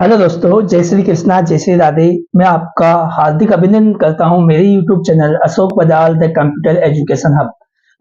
Hello दोस्तों, जय श्री कृष्णा, जय श्री राधे। मैं आपका हार्दिक अभिनंदन करता हूं मेरे YouTube channel Ashok Bajal the computer education hub.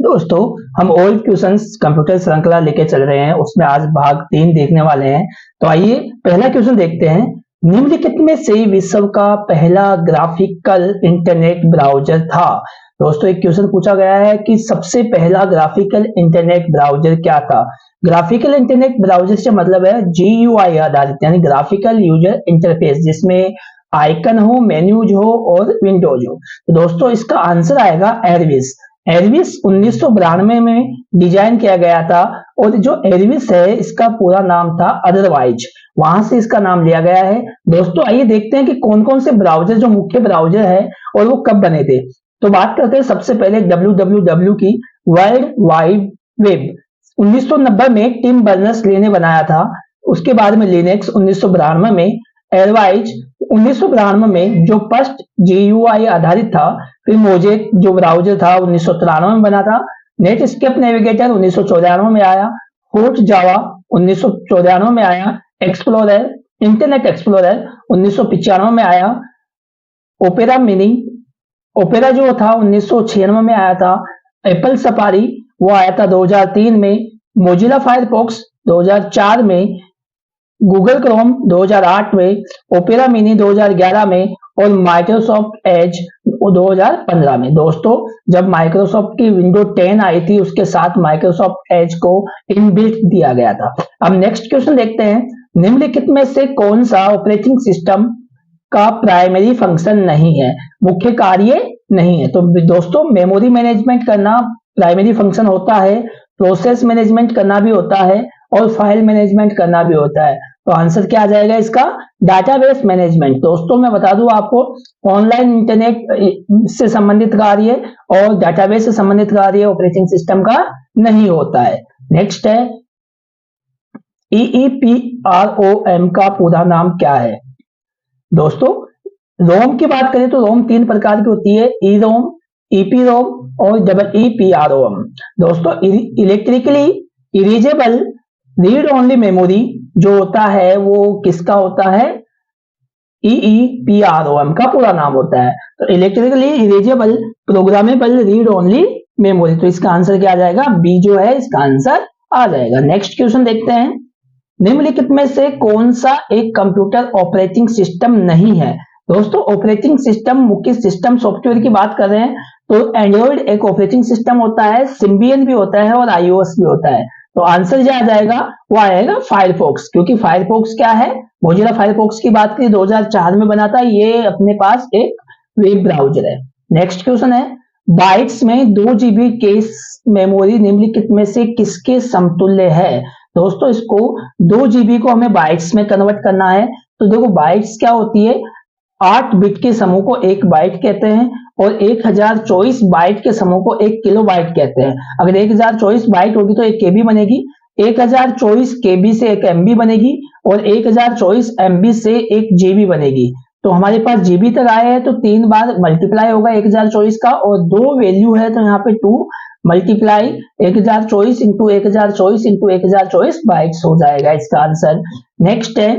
दोस्तों, हम ओल्ड क्वेश्चंस कंप्यूटर श्रृंखला लेके चल रहे हैं, उसमें आज भाग 3 देखने वाले हैं। तो आइए पहला क्वेश्चन देखते हैं। निम्नलिखित में से विश्व का पहला ग्राफिकल इंटरनेट ब्राउजर था। दोस्तों, एक क्वेश्चन पूछा गया है कि सबसे पहला ग्राफिकल इंटरनेट ब्राउजर क्या था। ग्राफिकल इंटरनेट ब्राउजर से मतलब है GUI आधारित, यानी ग्राफिकल यूजर इंटरफेस, जिसमें आइकन हो, मेन्यूज हो और विंडोज हो। तो दोस्तों, इसका आंसर आएगा एरविस। एरविस 1992 में डिजाइन किया गया था, और जो एरविस है इसका पूरा नाम था अदरवाइज, वहां से इसका नाम लिया गया है। दोस्तों, आइए देखते हैं कि कौन कौन से ब्राउजर जो मुख्य ब्राउजर है और वो कब बने थे। तो बात करते हैं सबसे पहले www की, वर्ल्ड वाइड वेब। 1990 में टिम बर्नर्स-ली ने बनाया था। उसके बाद में लिनक्स 1992 में, एयरवाइज 1992 में जो फर्स्ट GUI आधारित था। फिर मोजेक जो ब्राउजर था 1993 में बना था। नेटस्केप नेविगेटर 1994 में आया। होट जावा 1994 में आया। एक्सप्लोरर, इंटरनेट एक्सप्लोरर 1995 में आया। ओपेरा मिनी, ओपेरा जो था 1996 में आया था। एप्पल सफारी वो आया था 2003 में। मोजिला फायरफॉक्स 2004 में। गूगल क्रोम 2008 में। ओपेरा मिनी 2011 में। और माइक्रोसॉफ्ट एज 2015 में। दोस्तों, जब माइक्रोसॉफ्ट की विंडो 10 आई थी, उसके साथ माइक्रोसॉफ्ट एज को इनबिल्ट दिया गया था। अब नेक्स्ट क्वेश्चन देखते हैं। निम्नलिखित में से कौन सा ऑपरेटिंग सिस्टम का प्राइमरी फंक्शन नहीं है, मुख्य कार्य नहीं है। तो दोस्तों, मेमोरी मैनेजमेंट करना प्राइमरी फंक्शन होता है, प्रोसेस मैनेजमेंट करना भी होता है, और फाइल मैनेजमेंट करना भी होता है। तो आंसर क्या आ जाएगा इसका? Database management. दोस्तों, मैं बता दूं आपको, ऑनलाइन इंटरनेट से संबंधित कार्य और डाटाबेस से संबंधित कार्य ऑपरेटिंग सिस्टम का नहीं होता है। नेक्स्ट है, EEPROM का पूरा नाम क्या है। दोस्तों, रोम की बात करें तो रोम 3 प्रकार की होती है, EROM, EPROM और EEPROM। दोस्तों, electrically erasable read only memory जो होता है वो किसका होता है? EEPROM का पूरा नाम होता है। तो electrically erasable programmable read only memory. तो इसका आंसर क्या आ जाएगा? बी जो है इसका आंसर आ जाएगा। नेक्स्ट क्वेश्चन देखते हैं। निम्नलिखित में से कौन सा एक कंप्यूटर ऑपरेटिंग सिस्टम नहीं है। दोस्तों, ऑपरेटिंग सिस्टम, मुख्य सिस्टम सॉफ्टवेयर की बात कर रहे हैं तो एंड्रॉइड एक ऑपरेटिंग सिस्टम होता है, सिम्बियन भी होता है और iOS भी होता है। तो आंसर जो आ जाएगा वो आएगा फायरफॉक्स, क्योंकि फायरफॉक्स क्या है? मोजिला फायरफॉक्स की बात करें 2004 में बना था, ये अपने पास एक वेब ब्राउजर है। नेक्स्ट क्वेश्चन है, बाइट्स में 2 GB केस मेमोरी निम्नलिखित में से किसके समतुल्य है। दोस्तों, इसको 2 GB को हमें बाइट्स में कन्वर्ट करना है। तो देखो, बाइट्स क्या होती है? 8 बिट के समूह को 1 बाइट कहते हैं, और 1024 बाइट के समूह को 1 किलोबाइट कहते हैं। अगर 1024 बाइट होगी तो 1 KB बनेगी, 1024 KB से 1 MB बनेगी, और 1024 MB से 1 GB बनेगी। तो हमारे पास GB तक आए हैं तो 3 बार मल्टीप्लाई होगा 1024 का, और 2 वैल्यू है तो यहाँ पे 2 मल्टीप्लाई 1024 इंटू 1024 इंटू 1024 बाइट्स हो जाएगा इसका आंसर। नेक्स्ट है,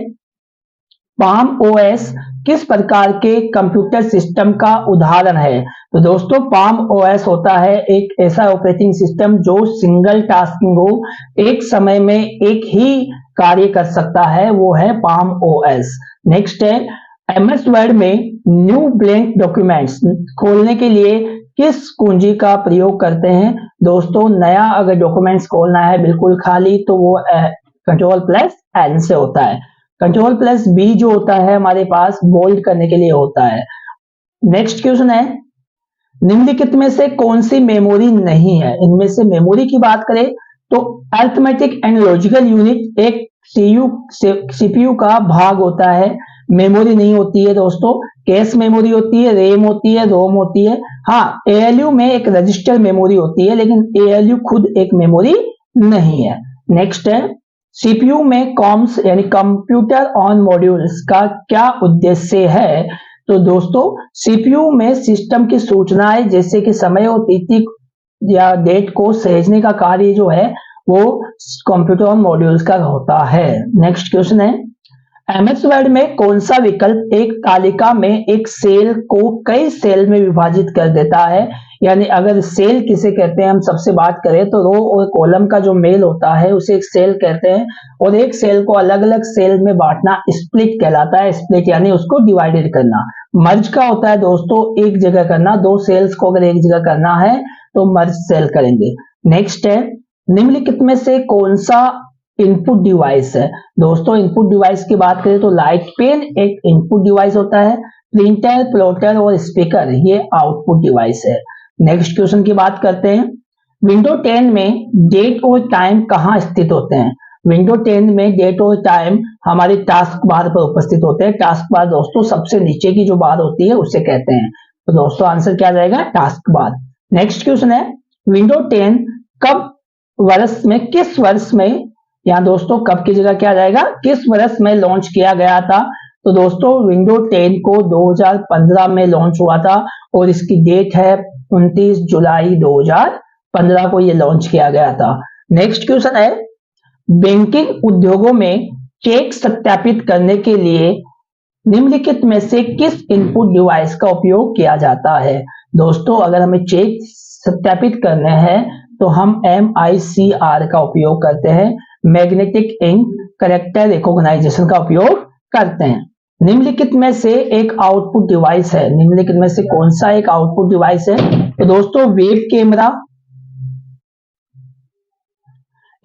पाम OS किस प्रकार के कंप्यूटर सिस्टम का उदाहरण है। तो दोस्तों, पाम OS होता है एक ऐसा ऑपरेटिंग सिस्टम जो सिंगल टास्किंग हो, एक समय में एक ही कार्य कर सकता है, वो है पाम OS। नेक्स्ट है, MS वर्ड में न्यू ब्लैंक डॉक्यूमेंट्स खोलने के लिए किस कुंजी का प्रयोग करते हैं। दोस्तों, नया अगर डॉक्यूमेंट्स खोलना है बिल्कुल खाली तो वो Ctrl+N से होता है। Ctrl+B जो होता है हमारे पास बोल्ड करने के लिए होता है। नेक्स्ट क्वेश्चन है, निम्नलिखित में से कौन सी मेमोरी नहीं है। इनमें से मेमोरी की बात करें तो अरिथमेटिक एंड लॉजिकल यूनिट एक CPU का भाग होता है, मेमोरी नहीं होती है। दोस्तों, कैश मेमोरी होती है, रैम होती है, रोम होती है। हाँ, ALU में एक रजिस्टर मेमोरी होती है, लेकिन ALU खुद एक मेमोरी नहीं है। नेक्स्ट है, CPU में कॉम्स यानी कंप्यूटर ऑन मॉड्यूल्स का क्या उद्देश्य है। तो दोस्तों, CPU में सिस्टम की सूचनाएं जैसे कि समय और तिथि या डेट को सहेजने का कार्य जो है वो कंप्यूटर ऑन मॉड्यूल्स का होता है। नेक्स्ट क्वेश्चन है, एमएस वर्ड में कौन सा विकल्प एक तालिका में एक सेल को कई सेल में विभाजित कर देता है? यानी अगर सेल किसे कहते हैं, हम सबसे बात करें तो रो और कॉलम का जो मेल होता है उसे एक सेल कहते हैं, और एक सेल को अलग अलग सेल में बांटना स्प्लिट कहलाता है। स्प्लिट यानी उसको डिवाइडेड करना। मर्ज का होता है दोस्तों एक जगह करना, दो सेल्स को अगर एक जगह करना है तो मर्ज सेल करेंगे। नेक्स्ट है, निम्नलिखित में से कौन सा इनपुट डिवाइस है? दोस्तों इनपुट डिवाइस की बात करें तो लाइट पेन एक इनपुट डिवाइस होता है, प्रिंटर, प्लॉटर और स्पीकर ये आउटपुट डिवाइस है। नेक्स्ट क्वेश्चन की बात करते हैं, विंडो 10 में डेट और टाइम कहां स्थित होते हैं? विंडो 10 में डेट और टाइम हमारे टास्क बार पर उपस्थित होते हैं। टास्क बार दोस्तों सबसे नीचे की जो बार होती है उसे कहते हैं। तो दोस्तों आंसर क्या जाएगा? Task bar. नेक्स्ट क्वेश्चन है, विंडो 10 कब वर्ष में, किस वर्ष में, यहाँ दोस्तों कब की जगह क्या जाएगा, किस वर्ष में लॉन्च किया गया था? तो दोस्तों विंडो 10 को 2015 में लॉन्च हुआ था और इसकी डेट है 29 जुलाई 2015 को ये लॉन्च किया गया था। नेक्स्ट क्वेश्चन है, बैंकिंग उद्योगों में चेक सत्यापित करने के लिए निम्नलिखित में से किस इनपुट डिवाइस का उपयोग किया जाता है? दोस्तों अगर हमें चेक सत्यापित करने हैं तो हम MICR का उपयोग करते हैं, मैग्नेटिक इंक कैरेक्टर रिकॉग्नाइजेशन का उपयोग करते हैं। निम्नलिखित में से एक आउटपुट डिवाइस है, निम्नलिखित में से कौन सा एक आउटपुट डिवाइस है? तो दोस्तों वेब कैमरा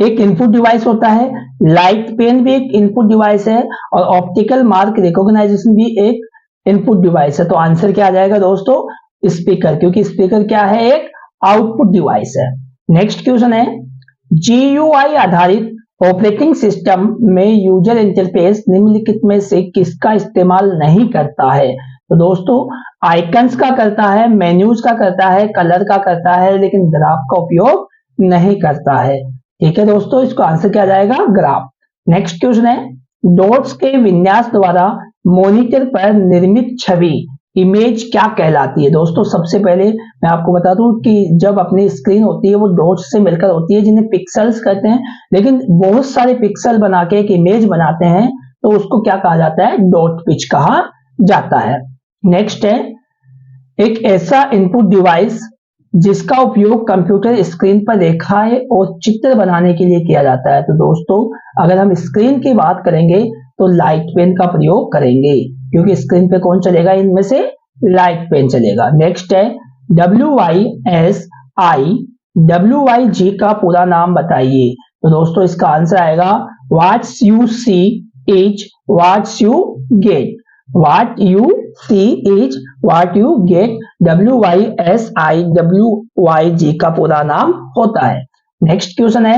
एक इनपुट डिवाइस होता है, लाइट पेन भी एक इनपुट डिवाइस है और ऑप्टिकल मार्क रिकॉग्नाइजेशन भी एक इनपुट डिवाइस है। तो आंसर क्या आ जाएगा दोस्तों? स्पीकर, क्योंकि स्पीकर क्या है? एक आउटपुट डिवाइस है। नेक्स्ट क्वेश्चन है, GUI आधारित ऑपरेटिंग सिस्टम में यूजर इंटरफेस निम्नलिखित में से किसका इस्तेमाल नहीं करता है? तो दोस्तों आइकन्स का करता है, मेन्यूज का करता है, कलर का करता है, लेकिन ग्राफ का उपयोग नहीं करता है। ठीक है दोस्तों, इसको आंसर क्या जाएगा? ग्राफ। नेक्स्ट क्वेश्चन है, डॉट्स के विन्यास द्वारा मॉनिटर पर निर्मित छवि इमेज क्या कहलाती है? दोस्तों सबसे पहले मैं आपको बता दूं कि जब अपनी स्क्रीन होती है वो डॉट्स से मिलकर होती है जिन्हें पिक्सल्स कहते हैं, लेकिन बहुत सारे पिक्सल बना के एक इमेज बनाते हैं तो उसको क्या कहा जाता है? डॉट पिच कहा जाता है। नेक्स्ट है, एक ऐसा इनपुट डिवाइस जिसका उपयोग कंप्यूटर स्क्रीन पर रेखाएं और चित्र बनाने के लिए किया जाता है। तो दोस्तों अगर हम स्क्रीन की बात करेंगे तो लाइट पेन का प्रयोग करेंगे, क्योंकि स्क्रीन पे कौन चलेगा? इनमें से लाइट पेन चलेगा। नेक्स्ट है, WYSI का पूरा नाम बताइए। तो दोस्तों इसका आंसर आएगा what's you see is what's you get. What you see is what you get। WYSI का पूरा नाम होता है। नेक्स्ट क्वेश्चन है,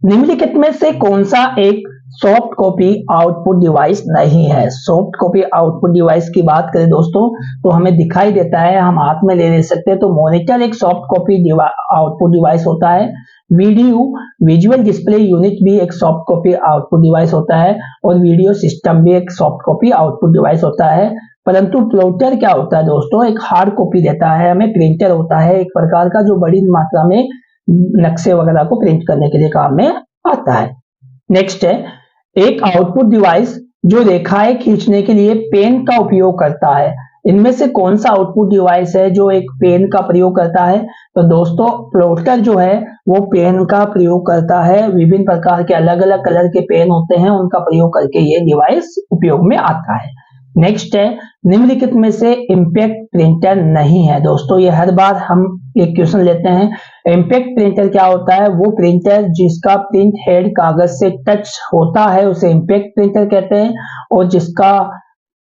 निम्नलिखित में से कौन सा एक सॉफ्ट कॉपी आउटपुट डिवाइस नहीं है? सॉफ्ट कॉपी आउटपुट डिवाइस की बात करें दोस्तों तो हमें दिखाई देता है, हम हाथ में ले सकते हैं। तो मॉनिटर एक सॉफ्ट कॉपी आउटपुट डिवाइस होता है, विजुअल डिस्प्ले यूनिट भी एक सॉफ्ट कॉपी आउटपुट डिवाइस होता है और वीडियो सिस्टम भी एक सॉफ्ट कॉपी आउटपुट डिवाइस होता है। परंतु प्लॉटर क्या होता है दोस्तों? एक हार्ड कॉपी देता है हमें। प्रिंटर होता है एक प्रकार का जो बड़ी मात्रा में नक्शे वगैरह को प्रिंट करने के लिए काम में आता है। नेक्स्ट है, एक आउटपुट डिवाइस जो रेखाएं खींचने के लिए पेन का उपयोग करता है। इनमें से कौन सा आउटपुट डिवाइस है जो एक पेन का प्रयोग करता है? तो दोस्तों प्लॉटर जो है वो पेन का प्रयोग करता है। विभिन्न प्रकार के अलग अलग कलर के पेन होते हैं, उनका प्रयोग करके ये डिवाइस उपयोग में आता है। नेक्स्ट है, निम्नलिखित में से इंपैक्ट प्रिंटर नहीं है। दोस्तों ये हर बार हम एक क्वेश्चन लेते हैं। इंपैक्ट प्रिंटर क्या होता है? वो प्रिंटर जिसका प्रिंट हेड कागज से टच होता है उसे इंपैक्ट प्रिंटर कहते हैं, और जिसका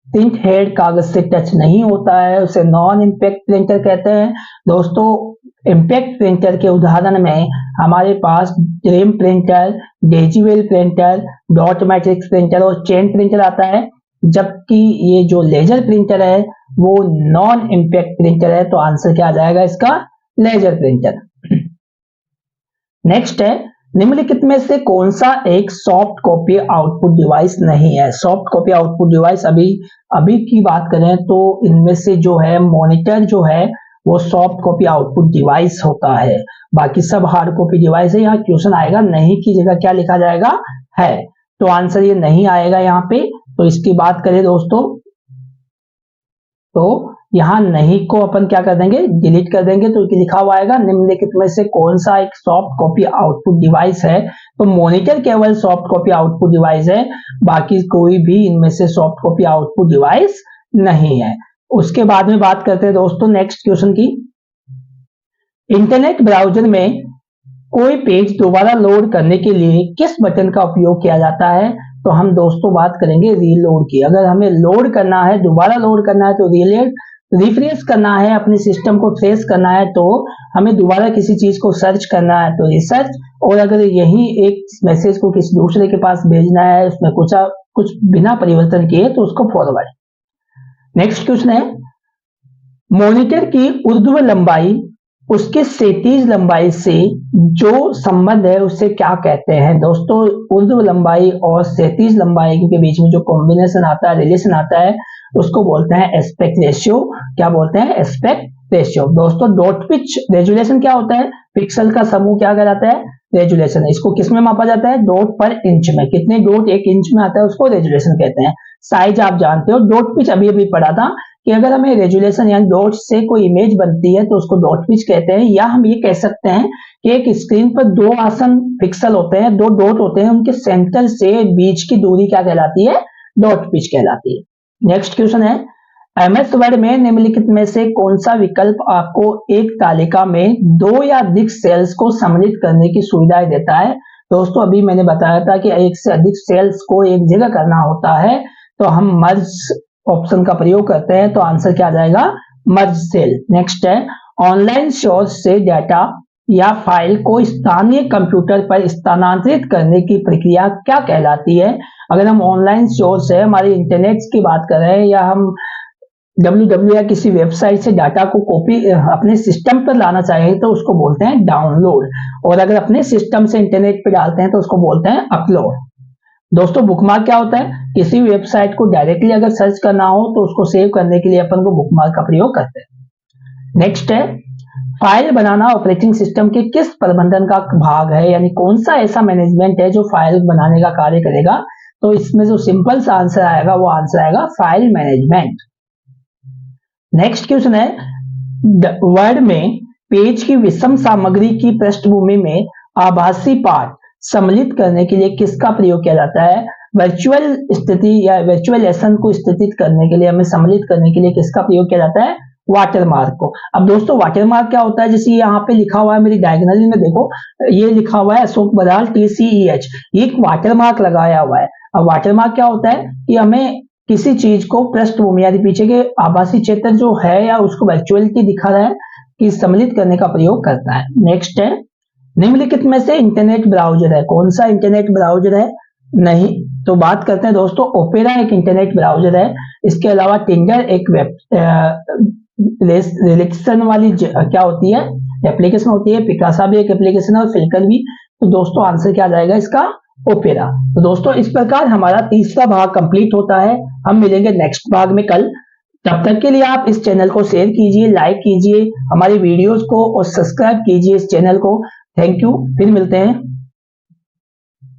प्रिंट हेड कागज से टच नहीं होता है उसे नॉन इंपैक्ट प्रिंटर कहते हैं। दोस्तों इंपैक्ट प्रिंटर के उदाहरण में हमारे पास drum printer, daisy wheel printer, dot matrix printer और चेन प्रिंटर आता है, जबकि ये जो लेजर प्रिंटर है वो नॉन इंपैक्ट प्रिंटर है। तो आंसर क्या आ जाएगा इसका? Laser printer. नेक्स्ट है, निम्नलिखित में से कौन सा एक सॉफ्ट कॉपी आउटपुट डिवाइस नहीं है? सॉफ्ट कॉपी आउटपुट डिवाइस अभी की बात करें तो इनमें से जो है मॉनिटर जो है वो सॉफ्ट कॉपी आउटपुट डिवाइस होता है, बाकी सब हार्ड कॉपी डिवाइस है। यहाँ क्वेश्चन आएगा नहीं की जगह क्या लिखा जाएगा? है। तो आंसर ये नहीं आएगा यहाँ पे। तो इसकी बात करें दोस्तों, तो यहाँ नहीं को अपन क्या कर देंगे, डिलीट कर देंगे। तो लिखा हुआ आएगा निम्नलिखित में से कौन सा एक सॉफ्ट कॉपी आउटपुट डिवाइस है। तो मॉनिटर केवल सॉफ्ट कॉपी आउटपुट डिवाइस है, बाकी कोई भी इनमें से सॉफ्ट कॉपी आउटपुट डिवाइस नहीं है। उसके बाद में बात करते हैं दोस्तों नेक्स्ट क्वेश्चन की। इंटरनेट ब्राउजर में कोई पेज दोबारा लोड करने के लिए किस बटन का उपयोग किया जाता है। तो हम दोस्तों बात करेंगे रीलोड की। अगर हमें लोड करना है, दोबारा लोड करना है, तो रिफ्रेश करना है, अपने सिस्टम को फ्रेश करना है, तो हमें दोबारा किसी चीज को सर्च करना है तो रिसर्च, और अगर यही एक मैसेज को किसी दूसरे के पास भेजना है, उसमें कुछ बिना परिवर्तन किए, तो उसको फॉरवर्ड। नेक्स्ट क्वेश्चन है, मॉनिटर की ऊर्ध्व लंबाई उसके क्षैतिज लंबाई से जो संबंध है उसे क्या कहते हैं। दोस्तों ऊर्ध्व लंबाई और क्षैतिज लंबाई के बीच में जो कॉम्बिनेशन आता है, रिलेशन आता है, उसको बोलते हैं एस्पेक्ट रेशियो। क्या बोलते हैं, एस्पेक्ट रेशियो। दोस्तों डॉट पिच रेजुलेशन क्या होता है, पिक्सल का समूह क्या कहलाता है, रेजुलेशन। इसको किस में मापा जाता है, डॉट पर इंच में। कितने डॉट एक इंच में आता है उसको रेजुलेशन कहते हैं। साइज आप जानते हो, डॉट पिच अभी अभी पढ़ा था कि अगर हमें रेजुलेशन यानी डॉट से कोई इमेज बनती है तो उसको डॉट पिच कहते हैं। या हम ये कह सकते हैं कि एक स्क्रीन पर दो आसन पिक्सल होते हैं, दो डॉट होते हैं, उनके सेंटर से बीच की दूरी क्या कहलाती है, डॉट पिच कहलाती है। नेक्स्ट क्वेश्चन है, एमएस वर्ड में निम्नलिखित में से कौन सा विकल्प आपको एक तालिका में दो या अधिक सेल्स को सम्मिलित करने की सुविधा देता है। दोस्तों अभी मैंने बताया था कि एक से अधिक सेल्स को एक जगह करना होता है तो हम मर्ज ऑप्शन का प्रयोग करते हैं। तो आंसर क्या आ जाएगा, मर्ज सेल। नेक्स्ट है, ऑनलाइन सोर्स से डाटा या फाइल को स्थानीय कंप्यूटर पर स्थानांतरित करने की प्रक्रिया क्या कहलाती है। अगर हम ऑनलाइन सोर्स है, हमारे इंटरनेट की बात कर रहे हैं, या हम www या किसी वेबसाइट से डाटा को कॉपी अपने सिस्टम पर लाना चाहें तो उसको बोलते हैं डाउनलोड, और अगर अपने सिस्टम से इंटरनेट पे डालते हैं तो उसको बोलते हैं अपलोड। दोस्तों बुकमार्क क्या होता है, किसी वेबसाइट को डायरेक्टली अगर सर्च करना हो तो उसको सेव करने के लिए अपन को बुकमार्क का प्रयोग करते हैं। नेक्स्ट है, फाइल बनाना ऑपरेटिंग सिस्टम के किस प्रबंधन का भाग है, यानी कौन सा ऐसा मैनेजमेंट है जो फाइल बनाने का कार्य करेगा। तो इसमें जो सिंपल सा आंसर आएगा वो आंसर आएगा फाइल मैनेजमेंट। नेक्स्ट क्वेश्चन है, वर्ड में पेज की विषम सामग्री की पृष्ठभूमि में आभासी पाठ सम्मिलित करने के लिए किसका प्रयोग किया जाता है। वर्चुअल स्थिति या वर्चुअलाइजेशन को स्थितित करने के लिए, हमें सम्मिलित करने के लिए किसका प्रयोग किया जाता है, वाटरमार्क को। अब दोस्तों वाटरमार्क क्या होता है, जैसे यहाँ पे लिखा हुआ है मेरी डायगोनल में देखो, ये लिखा हुआ है अशोक बदाल TCEH, ये एक वाटरमार्क लगाया हुआ है। अब वाटरमार्क क्या होता है कि हमें किसी चीज को पृष्ठभूमि यानी पीछे के आभासी क्षेत्र जो है या उसको वर्चुअलिटी दिखा रहा है कि सम्मिलित करने का प्रयोग करता है। नेक्स्ट है, निम्नलिखित में से इंटरनेट ब्राउजर है, कौन सा इंटरनेट ब्राउजर है, नहीं। तो बात करते हैं दोस्तों, ओपेरा एक इंटरनेट ब्राउजर है। इसके अलावा टिंडर एक वेब रिलेक्शन वाली क्या होती है, एप्लीकेशन होती है। पिकासा भी एक एप्लीकेशन है और फिल्कर भी। तो दोस्तों आंसर क्या आ जाएगा इसका, ओपेरा। तो दोस्तों इस प्रकार हमारा तीसरा भाग कंप्लीट होता है। हम मिलेंगे नेक्स्ट भाग में कल। तब तक के लिए आप इस चैनल को शेयर कीजिए, लाइक कीजिए हमारी वीडियोस को और सब्सक्राइब कीजिए इस चैनल को। थैंक यू, फिर मिलते हैं।